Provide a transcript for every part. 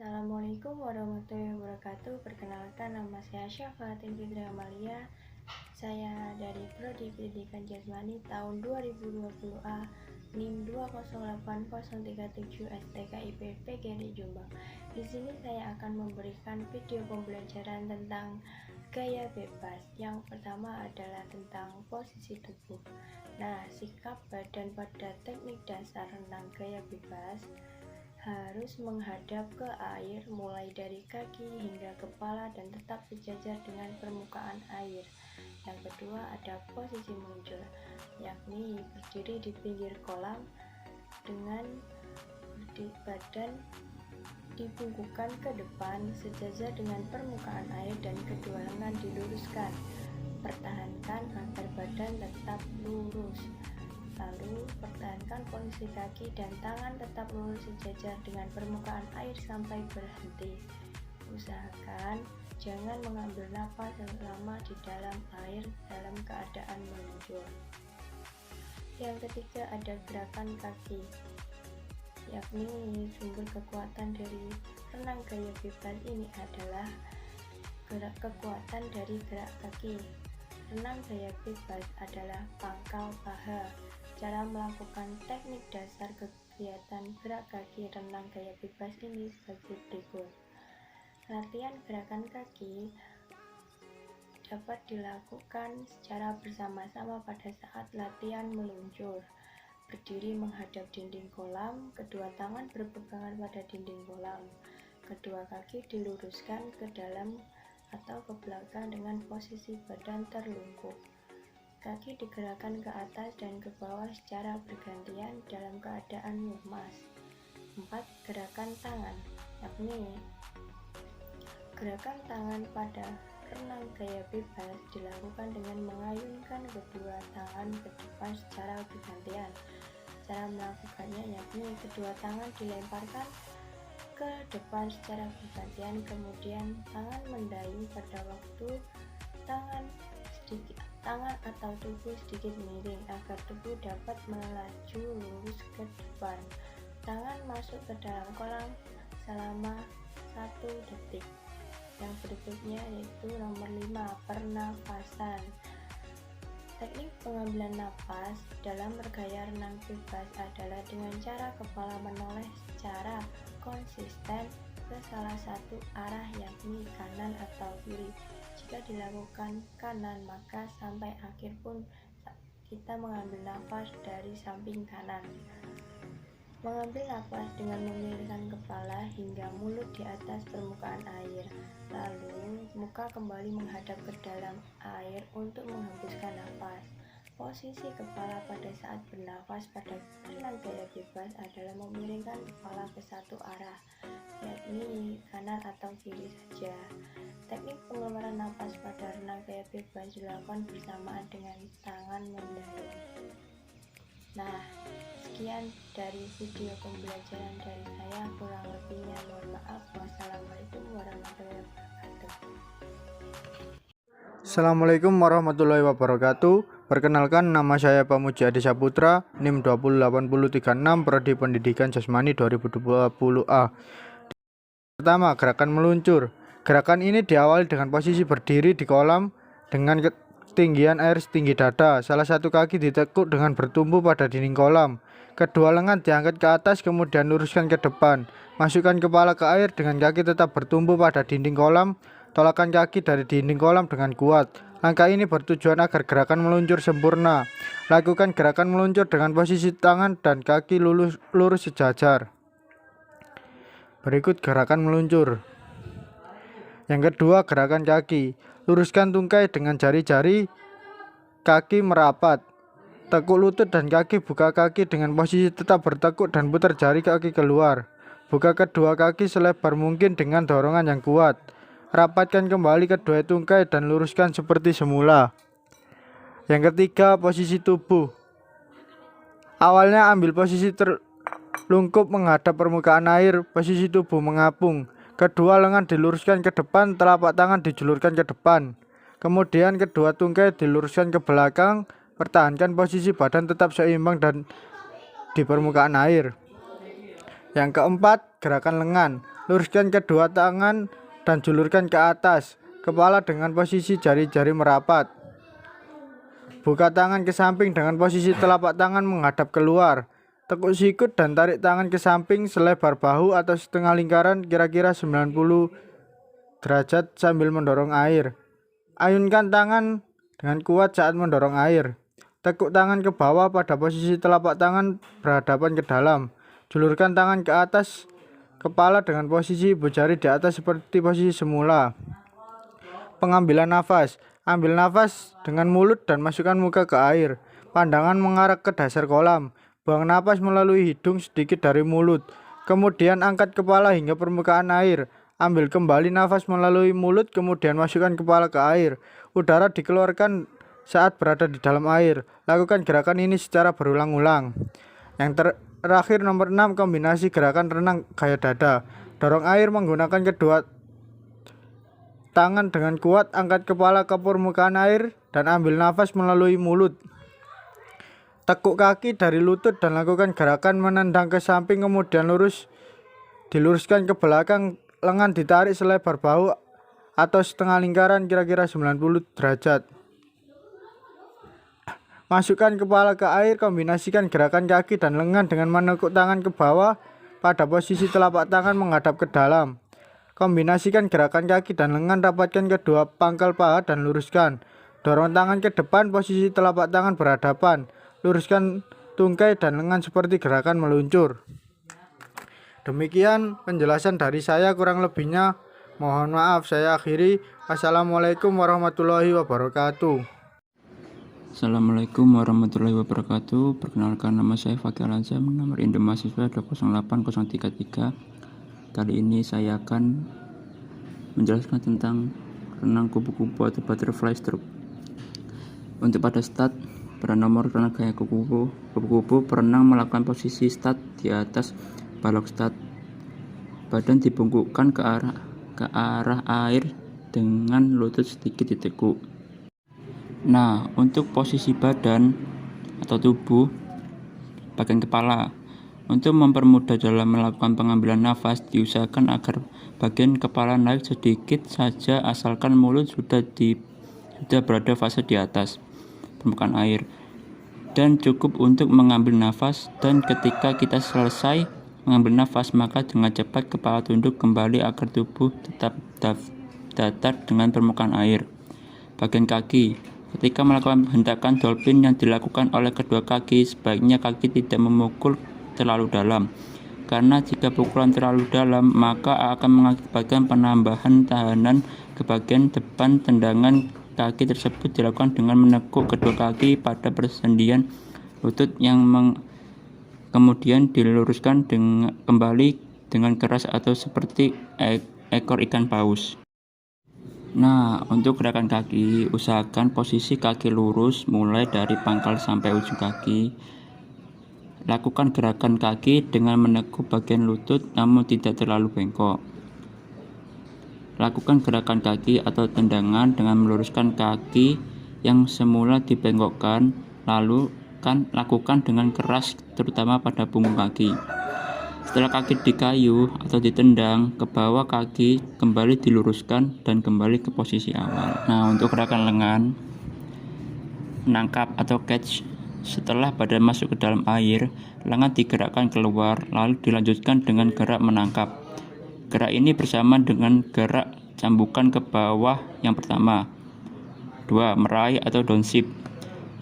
Assalamualaikum warahmatullahi wabarakatuh. Perkenalkan, nama saya Syafatin Fitri Amalia. Saya dari Prodi Pendidikan Jasmani tahun 2020A NIM 2080037 STKIP PGRI Jombang. Di sini saya akan memberikan video pembelajaran tentang gaya bebas. Yang pertama adalah tentang posisi tubuh. Nah, sikap badan pada teknik dasar renang gaya bebas harus menghadap ke air mulai dari kaki hingga kepala dan tetap sejajar dengan permukaan air. Yang kedua ada posisi meluncur, yakni berdiri di pinggir kolam dengan badan dibungkukkan ke depan sejajar dengan permukaan air dan kedua lengan diluruskan. Pertahankan agar badan tetap lurus. Lalu pertahankan posisi kaki dan tangan tetap lurus sejajar dengan permukaan air sampai berhenti. Usahakan jangan mengambil napas selama di dalam air dalam keadaan meluncur. Yang ketiga ada gerakan kaki, yakni sumber kekuatan dari renang gaya bebas ini adalah kekuatan dari gerak kaki. Renang gaya bebas adalah pangkal paha. Cara melakukan teknik dasar kegiatan gerak kaki renang gaya bebas ini sebagai berikut. Latihan gerakan kaki dapat dilakukan secara bersama-sama pada saat latihan meluncur. Berdiri menghadap dinding kolam, kedua tangan berpegangan pada dinding kolam. Kedua kaki diluruskan ke dalam atau ke belakang dengan posisi badan terlungkup. Kaki digerakkan ke atas dan ke bawah secara bergantian dalam keadaan lemas. 4. Gerakan tangan, yakni gerakan tangan pada renang gaya bebas dilakukan dengan mengayunkan kedua tangan ke depan secara bergantian. Cara melakukannya yakni kedua tangan dilemparkan ke depan secara bergantian, kemudian tangan mendayung pada waktu tangan atau tubuh sedikit miring agar tubuh dapat melaju lurus ke depan. Tangan masuk ke dalam kolam selama 1 detik. Yang berikutnya yaitu nomor 5, pernafasan. Teknik pengambilan napas dalam gaya renang bebas adalah dengan cara kepala menoleh secara konsisten ke salah satu arah, yakni kanan atau kiri. Jika dilakukan kanan, maka sampai akhir pun kita mengambil nafas dari samping kanan. Mengambil nafas dengan memiringkan kepala hingga mulut di atas permukaan air. Lalu muka kembali menghadap ke dalam air untuk menghembuskan nafas. Posisi kepala pada saat bernafas pada renang gaya bebas adalah memiringkan kepala ke satu arah, yakni kanan atau kiri saja. Teknik pengeluaran nafas pada renang gaya bebas dilakukan bersamaan dengan tangan mendayung. Nah, sekian dari video pembelajaran dari saya, kurang lebihnya mohon maaf. Wassalamualaikum warahmatullahi wabarakatuh. Assalamualaikum warahmatullahi wabarakatuh. Perkenalkan, nama saya Pamuji Adi Saputra, NIM 20836, Prodi Pendidikan Jasmani 2020A. Pertama, gerakan meluncur. Gerakan ini diawali dengan posisi berdiri di kolam dengan ketinggian air setinggi dada. Salah satu kaki ditekuk dengan bertumpu pada dinding kolam. Kedua lengan diangkat ke atas kemudian luruskan ke depan. Masukkan kepala ke air dengan kaki tetap bertumpu pada dinding kolam. Tolakkan kaki dari dinding kolam dengan kuat. Langkah ini bertujuan agar gerakan meluncur sempurna. Lakukan gerakan meluncur dengan posisi tangan dan kaki lurus sejajar. Berikut gerakan meluncur. Yang kedua, gerakan kaki. Luruskan tungkai dengan jari-jari kaki merapat. Tekuk lutut dan kaki, buka kaki dengan posisi tetap bertekuk dan putar jari kaki keluar. Buka kedua kaki selebar mungkin dengan dorongan yang kuat. Rapatkan kembali kedua tungkai dan luruskan seperti semula. Yang ketiga, posisi tubuh. Awalnya ambil posisi terlungkup menghadap permukaan air, posisi tubuh mengapung. Kedua lengan diluruskan ke depan, telapak tangan dijulurkan ke depan. Kemudian kedua tungkai diluruskan ke belakang. Pertahankan posisi badan tetap seimbang dan di permukaan air. Yang keempat, gerakan lengan. Luruskan kedua tangan dan julurkan ke atas. Kepala dengan posisi jari-jari merapat. Buka tangan ke samping dengan posisi telapak tangan menghadap keluar. Tekuk sikut dan tarik tangan ke samping selebar bahu atau setengah lingkaran kira-kira 90 derajat sambil mendorong air. Ayunkan tangan dengan kuat saat mendorong air. Tekuk tangan ke bawah pada posisi telapak tangan berhadapan ke dalam. Julurkan tangan ke atas kepala dengan posisi ibu jari di atas seperti posisi semula. Pengambilan nafas. Ambil nafas dengan mulut dan masukkan muka ke air. Pandangan mengarah ke dasar kolam. Buang nafas melalui hidung sedikit dari mulut. Kemudian angkat kepala hingga permukaan air. Ambil kembali nafas melalui mulut, kemudian masukkan kepala ke air. Udara dikeluarkan saat berada di dalam air. Lakukan gerakan ini secara berulang-ulang. Yang terakhir nomor 6, kombinasi gerakan renang gaya dada. Dorong air menggunakan kedua tangan dengan kuat, angkat kepala ke permukaan air dan ambil nafas melalui mulut. Tekuk kaki dari lutut dan lakukan gerakan menendang ke samping, kemudian diluruskan ke belakang, lengan ditarik selebar bahu atau setengah lingkaran kira-kira 90 derajat. Masukkan kepala ke air, kombinasikan gerakan kaki dan lengan dengan menekuk tangan ke bawah pada posisi telapak tangan menghadap ke dalam. Kombinasikan gerakan kaki dan lengan, rapatkan kedua pangkal paha dan luruskan. Dorong tangan ke depan, posisi telapak tangan berhadapan. Luruskan tungkai dan lengan seperti gerakan meluncur. Demikian penjelasan dari saya, kurang lebihnya mohon maaf. Saya akhiri. Assalamualaikum warahmatullahi wabarakatuh. Assalamualaikum warahmatullahi wabarakatuh. Perkenalkan, nama saya Fakih Al-Azam, nomor induk mahasiswa 20833. Kali ini saya akan menjelaskan tentang renang kupu-kupu atau butterfly stroke. Untuk pada start, pada nomor renang gaya kupu-kupu, perenang melakukan posisi start di atas balok start. Badan dibungkukkan ke arah air dengan lutut sedikit ditekuk. Nah, untuk posisi badan atau tubuh bagian kepala, untuk mempermudah dalam melakukan pengambilan nafas, diusahakan agar bagian kepala naik sedikit saja asalkan mulut sudah berada fase di atas permukaan air, dan cukup untuk mengambil nafas. Dan ketika kita selesai mengambil nafas, maka dengan cepat kepala tunduk kembali agar tubuh tetap datar dengan permukaan air. Bagian kaki, ketika melakukan hentakan dolphin yang dilakukan oleh kedua kaki, sebaiknya kaki tidak memukul terlalu dalam, karena jika pukulan terlalu dalam maka akan mengakibatkan penambahan tahanan ke bagian depan. Tendangan kaki tersebut dilakukan dengan menekuk kedua kaki pada persendian lutut yang kemudian diluruskan kembali dengan keras atau seperti ekor ikan paus. Nah, untuk gerakan kaki, usahakan posisi kaki lurus mulai dari pangkal sampai ujung kaki. Lakukan gerakan kaki dengan menekuk bagian lutut namun tidak terlalu bengkok. Lakukan gerakan kaki atau tendangan dengan meluruskan kaki yang semula dibengkokkan, lalu lakukan dengan keras terutama pada punggung kaki. Setelah kaki dikayu atau ditendang ke bawah, kaki kembali diluruskan dan kembali ke posisi awal. Nah, untuk gerakan lengan, menangkap atau catch. Setelah badan masuk ke dalam air, lengan digerakkan keluar, lalu dilanjutkan dengan gerak menangkap. Gerak ini bersama dengan gerak cambukan ke bawah yang pertama. 2. Meraih atau downshift.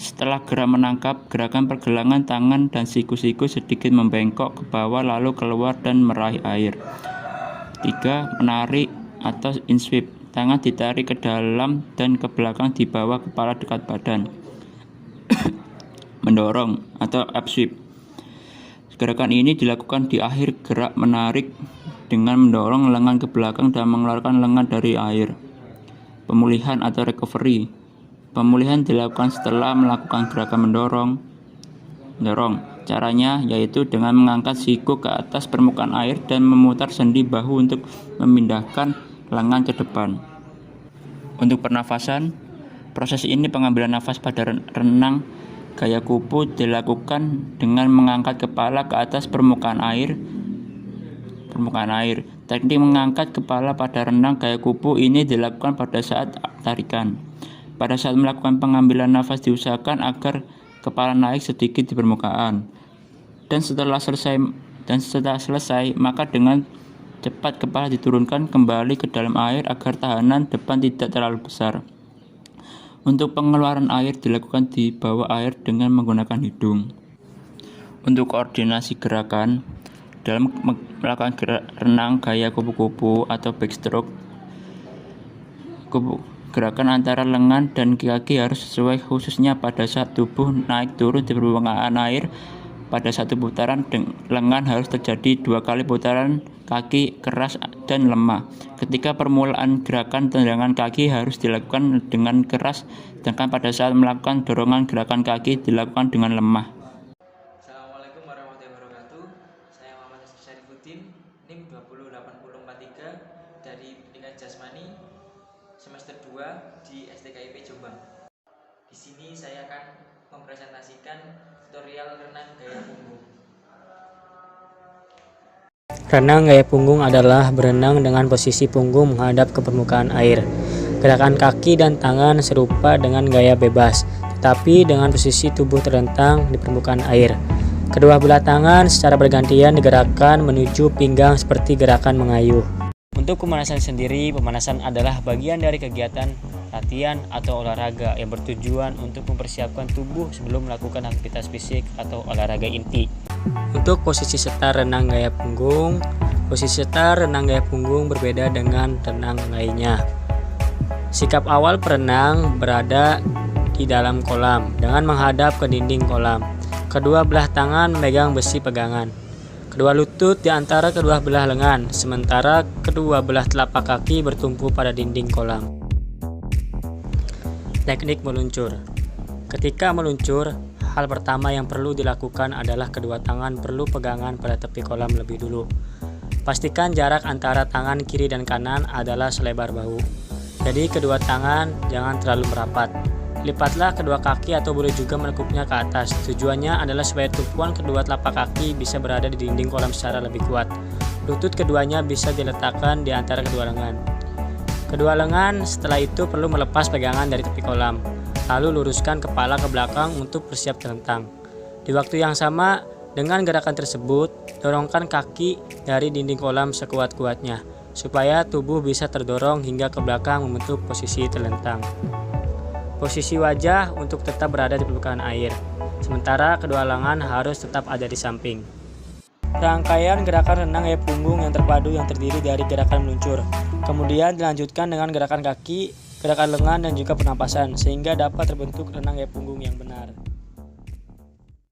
Setelah gerak menangkap, gerakan pergelangan tangan dan siku-siku sedikit membengkok ke bawah lalu keluar dan meraih air. 3. Menarik atau insweep. Tangan ditarik ke dalam dan ke belakang di bawah kepala dekat badan. Mendorong atau upsweep. Gerakan ini dilakukan di akhir gerak menarik dengan mendorong lengan ke belakang dan mengeluarkan lengan dari air. Pemulihan atau recovery. Pemulihan dilakukan setelah melakukan gerakan mendorong. Caranya yaitu dengan mengangkat siku ke atas permukaan air dan memutar sendi bahu untuk memindahkan lengan ke depan. Untuk pernafasan, proses ini pengambilan nafas pada renang gaya kupu dilakukan dengan mengangkat kepala ke atas permukaan air Teknik mengangkat kepala pada renang gaya kupu ini dilakukan pada saat tarikan. Pada saat melakukan pengambilan nafas diusahakan agar kepala naik sedikit di permukaan. Dan setelah selesai, maka dengan cepat kepala diturunkan kembali ke dalam air agar tahanan depan tidak terlalu besar. Untuk pengeluaran air dilakukan di bawah air dengan menggunakan hidung. Untuk koordinasi gerakan, dalam melakukan renang gaya kupu-kupu atau backstroke, gerakan antara lengan dan kaki harus sesuai, khususnya pada saat tubuh naik turun di permukaan air. Pada satu putaran lengan harus terjadi 2 kali putaran kaki keras dan lemah. Ketika permulaan gerakan tendangan kaki harus dilakukan dengan keras, sedangkan pada saat melakukan dorongan gerakan kaki dilakukan dengan lemah. Assalamualaikum warahmatullahi wabarakatuh. Saya Muhammad Syarifuddin, NIM 20843 dari Pendidikan Jasmani semester 2 di STKIP Jombang. Di sini saya akan mempresentasikan tutorial renang gaya punggung. Renang gaya punggung adalah berenang dengan posisi punggung menghadap ke permukaan air. Gerakan kaki dan tangan serupa dengan gaya bebas, tetapi dengan posisi tubuh terlentang di permukaan air. Kedua belah tangan secara bergantian digerakkan menuju pinggang seperti gerakan mengayuh. Untuk pemanasan sendiri, pemanasan adalah bagian dari kegiatan latihan atau olahraga yang bertujuan untuk mempersiapkan tubuh sebelum melakukan aktivitas fisik atau olahraga inti. Untuk posisi setar renang gaya punggung, posisi setar renang gaya punggung berbeda dengan renang lainnya. Sikap awal perenang berada di dalam kolam dengan menghadap ke dinding kolam. Kedua belah tangan memegang besi pegangan. Kedua lutut di antara kedua belah lengan, sementara kedua belah telapak kaki bertumpu pada dinding kolam. Teknik meluncur. Ketika meluncur, hal pertama yang perlu dilakukan adalah kedua tangan perlu pegangan pada tepi kolam lebih dulu. Pastikan jarak antara tangan kiri dan kanan adalah selebar bahu. Jadi kedua tangan jangan terlalu merapat. Lipatlah kedua kaki atau boleh juga menekuknya ke atas. Tujuannya adalah supaya tumpuan kedua telapak kaki bisa berada di dinding kolam secara lebih kuat. Lutut keduanya bisa diletakkan di antara kedua lengan. Kedua lengan setelah itu perlu melepas pegangan dari tepi kolam. Lalu luruskan kepala ke belakang untuk bersiap terlentang. Di waktu yang sama, dengan gerakan tersebut, dorongkan kaki dari dinding kolam sekuat-kuatnya, supaya tubuh bisa terdorong hingga ke belakang membentuk posisi terlentang. Posisi wajah untuk tetap berada di permukaan air, sementara kedua lengan harus tetap ada di samping. Rangkaian gerakan renang gaya punggung yang terpadu yang terdiri dari gerakan meluncur, kemudian dilanjutkan dengan gerakan kaki, gerakan lengan dan juga pernapasan, sehingga dapat terbentuk renang gaya punggung yang benar.